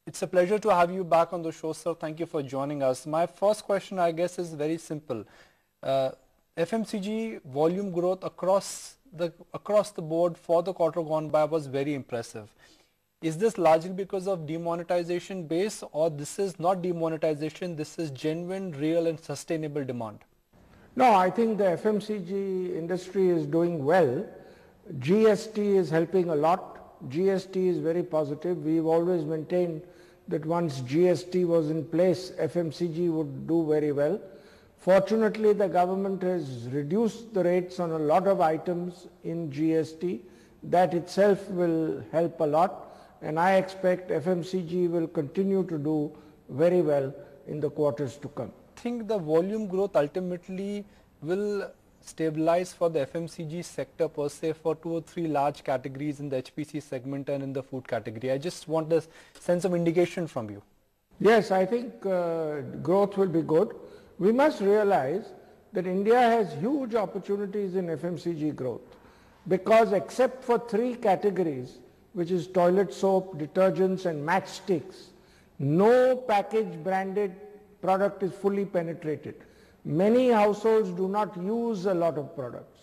It's a pleasure to have you back on the show, sir. Thank you for joining us. My first question, I guess, is very simple. FMCG volume growth across the board for the quarter gone by was very impressive. Is this largely because of demonetization base, or this is not demonetization, this is genuine, real and sustainable demand? No, I think the FMCG industry is doing well. GST is helping a lot. GST is very positive. We've always maintained that once GST was in place, FMCG would do very well. Fortunately, the government has reduced the rates on a lot of items in GST. That itself will help a lot, and I expect FMCG will continue to do very well in the quarters to come. I think the volume growth ultimately will stabilize for the FMCG sector per se for 2 or 3 large categories in the HPC segment and in the food category. I just want a sense of indication from you. Yes, I think growth will be good. We must realize that India has huge opportunities in FMCG growth, because except for 3 categories, which is toilet soap, detergents and matchsticks, no packaged branded product is fully penetrated. Many households do not use a lot of products,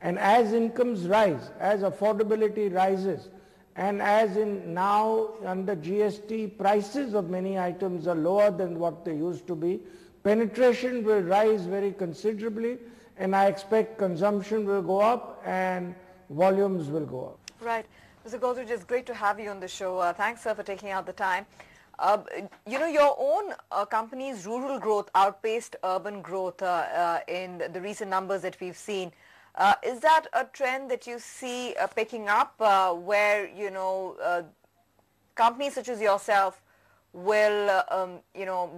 and as incomes rise, as affordability rises, and as in now under GST prices of many items are lower than what they used to be, penetration will rise very considerably, and I expect consumption will go up and volumes will go up. Right. Mr. Godrej, it's great to have you on the show. Thanks, sir, for taking out the time. Your own company's rural growth outpaced urban growth in the recent numbers that we've seen. Is that a trend that you see picking up where, companies such as yourself will,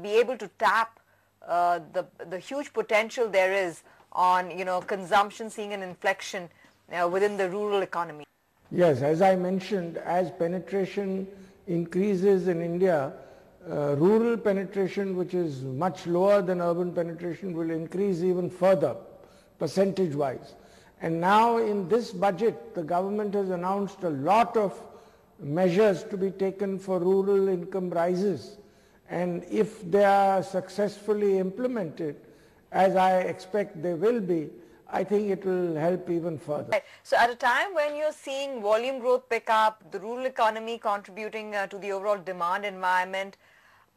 be able to tap the huge potential there is on, consumption seeing an inflection within the rural economy? Yes, as I mentioned, as penetration increases in India, rural penetration, which is much lower than urban penetration, will increase even further, percentage-wise. And now in this budget, the government has announced a lot of measures to be taken for rural income rises. And if they are successfully implemented, as I expect they will be, I think it will help even further. Right. So at a time when you're seeing volume growth pick up, the rural economy contributing to the overall demand environment,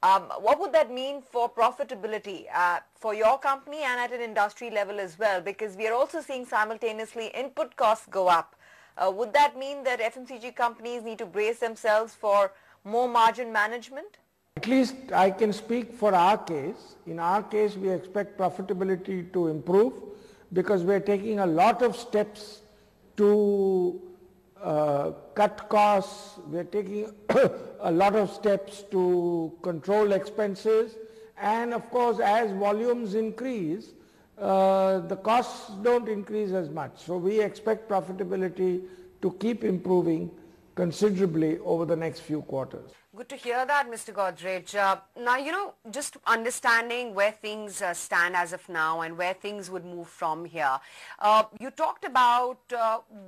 what would that mean for profitability for your company and at an industry level as well? Because we are also seeing simultaneously input costs go up. Would that mean that FMCG companies need to brace themselves for more margin management? At least I can speak for our case. In our case, we expect profitability to improve, because we are taking a lot of steps to cut costs. We are taking a lot of steps to control expenses, and of course as volumes increase, the costs don't increase as much. So we expect profitability to keep improving considerably over the next few quarters. Good to hear that, Mr. Godrej. Now, just understanding where things stand as of now and where things would move from here. You talked about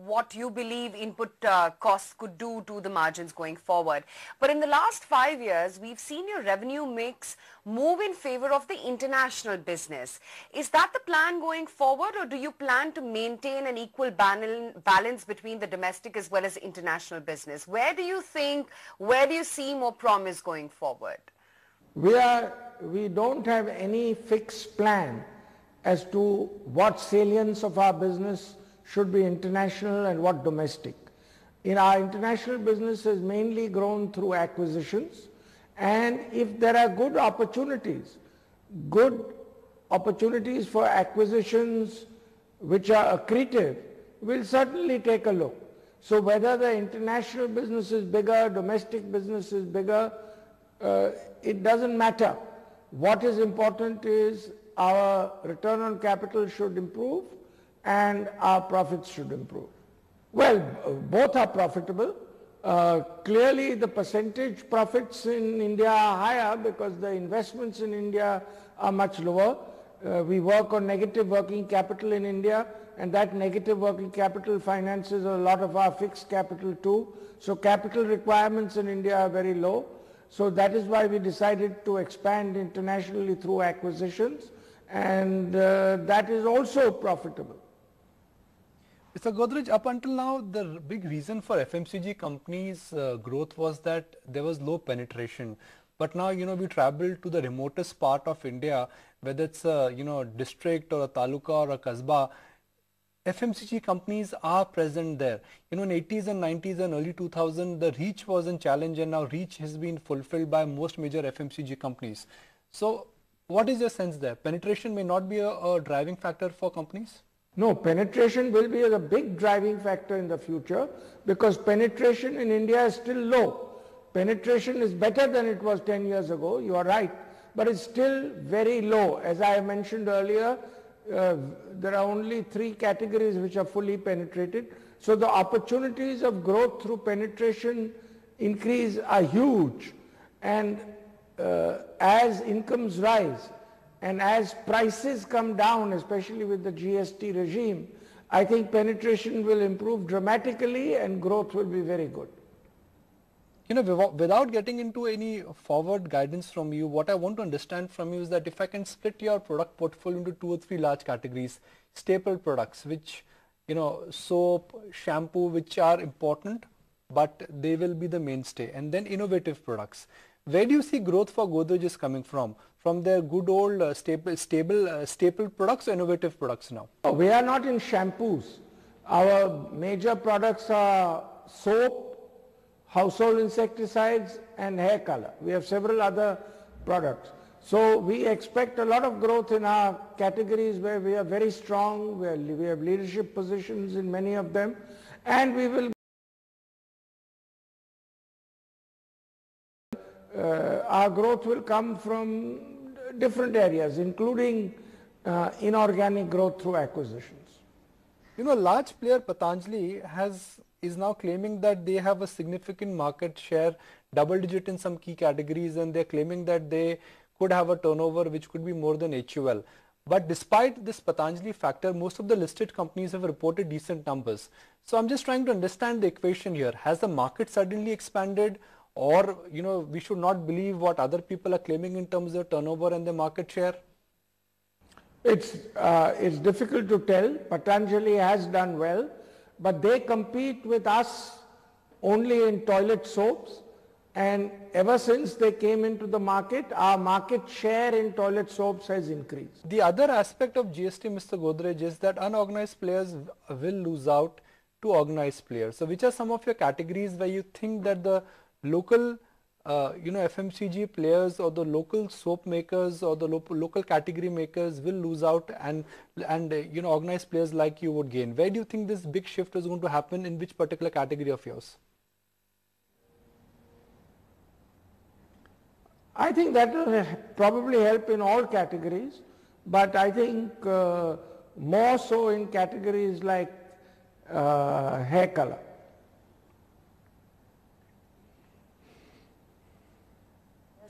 what you believe input costs could do to the margins going forward. But in the last 5 years, we've seen your revenue mix move in favor of the international business. Is that the plan going forward, or do you plan to maintain an equal balance between the domestic as well as international business? Where do you see more promise going forward? We don't have any fixed plan as to what salience of our business should be international and what domestic. In our international business has mainly grown through acquisitions, and if there are good opportunities for acquisitions which are accretive, we'll certainly take a look. So whether the international business is bigger, domestic business is bigger, it doesn't matter. What is important is our return on capital should improve and our profits should improve. Well, both are profitable. Clearly the percentage profits in India are higher because the investments in India are much lower. We work on negative working capital in India, and that negative working capital finances a lot of our fixed capital too. So capital requirements in India are very low. So that is why we decided to expand internationally through acquisitions, and that is also profitable. Mr. Godrej, up until now, the big reason for FMCG companies' growth was that there was low penetration. But now, we travel to the remotest part of India, whether it's a, district or a taluka or a kasbah, FMCG companies are present there. In 80s and 90s and early 2000, the reach was in challenge, and now reach has been fulfilled by most major FMCG companies. So what is your sense there? Penetration may not be a driving factor for companies? No, penetration will be a big driving factor in the future because penetration in India is still low. Penetration is better than it was 10 years ago, you are right, but it's still very low. As I mentioned earlier, there are only 3 categories which are fully penetrated. So the opportunities of growth through penetration increase are huge, and as incomes rise and as prices come down, especially with the GST regime, I think penetration will improve dramatically and growth will be very good. Without getting into any forward guidance from you, what I want to understand from you is that if I can split your product portfolio into 2 or 3 large categories, staple products, which, soap, shampoo, which are important, but they will be the mainstay, and then innovative products. Where do you see growth for Godrej is coming from? From their good old staple products or innovative products now? We are not in shampoos. Our major products are soap, household insecticides and hair color. We have several other products. So we expect a lot of growth in our categories where we are very strong, we have leadership positions in many of them, and we will our growth will come from different areas, including inorganic growth through acquisitions. Large player Patanjali is now claiming that they have a significant market share, double digit in some key categories, and they're claiming that they could have a turnover which could be more than HUL. But despite this Patanjali factor, most of the listed companies have reported decent numbers. So I'm just trying to understand the equation here. Has the market suddenly expanded, or we should not believe what other people are claiming in terms of turnover and the market share? It's difficult to tell. Patanjali has done well, but they compete with us only in toilet soaps, and ever since they came into the market, our market share in toilet soaps has increased. The other aspect of GST, Mr. Godrej, is that unorganized players will lose out to organized players. So which are some of your categories where you think that the local FMCG players or the local soap makers or the local category makers will lose out, and organized players like you would gain? Where do you think this big shift is going to happen, in which particular category of yours? I think that will probably help in all categories, but I think more so in categories like hair color.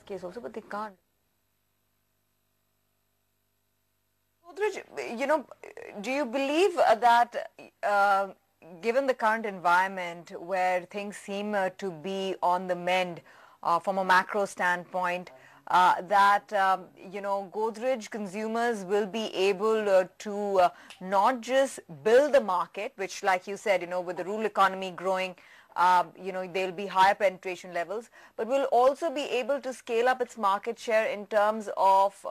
Case also, but they can't. Godrej, do you believe that given the current environment where things seem to be on the mend from a macro standpoint, that Godrej consumers will be able to not just build the market, which, like you said, with the rural economy growing, there'll be higher penetration levels, but will also be able to scale up its market share in terms of,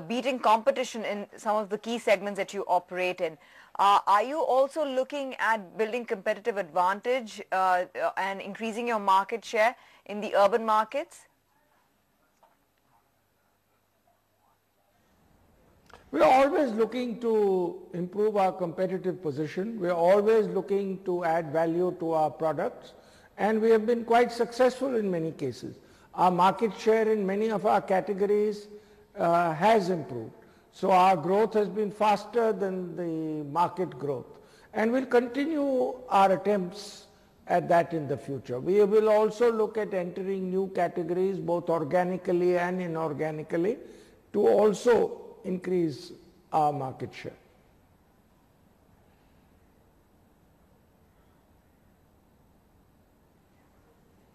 beating competition in some of the key segments that you operate in. Are you also looking at building competitive advantage and increasing your market share in the urban markets? We are always looking to improve our competitive position. We are always looking to add value to our products, and we have been quite successful in many cases. Our market share in many of our categories has improved. So our growth has been faster than the market growth, and we'll continue our attempts at that in the future. We will also look at entering new categories, both organically and inorganically, to also increase our market share.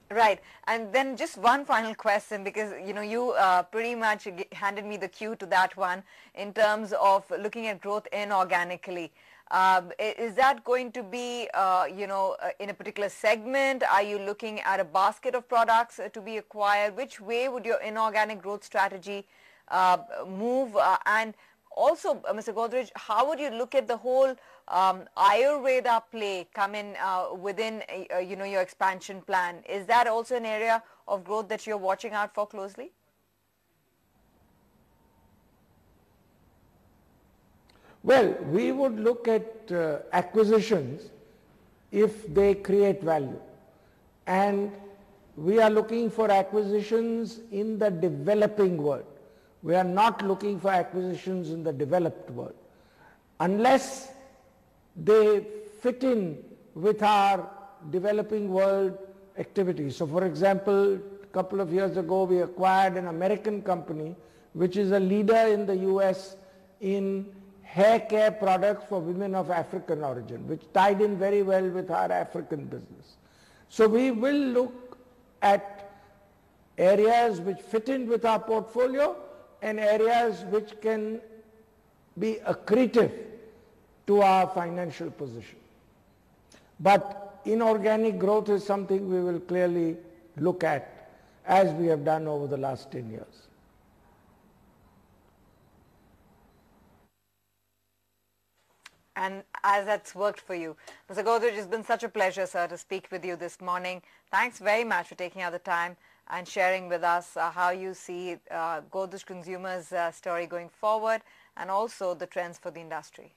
Right. And then just one final question, because you pretty much handed me the cue to that one in terms of looking at growth inorganically. Is that going to be in a particular segment? Are you looking at a basket of products to be acquired? Which way would your inorganic growth strategy move? And also, Mr. Godrej, how would you look at the whole Ayurveda play come in within your expansion plan? Is that also an area of growth that you're watching out for closely? Well, we would look at acquisitions if they create value. And we are looking for acquisitions in the developing world. We are not looking for acquisitions in the developed world. Unless they fit in with our developing world activities. So for example, a couple of years ago we acquired an American company which is a leader in the US in hair care products for women of African origin, which tied in very well with our African business. So we will look at areas which fit in with our portfolio and areas which can be accretive to our financial position. But inorganic growth is something we will clearly look at, as we have done over the last 10 years. And as that's worked for you. Mr. Godrej, it's been such a pleasure, sir, to speak with you this morning. Thanks very much for taking out the time and sharing with us how you see Godrej Consumers' story going forward and also the trends for the industry.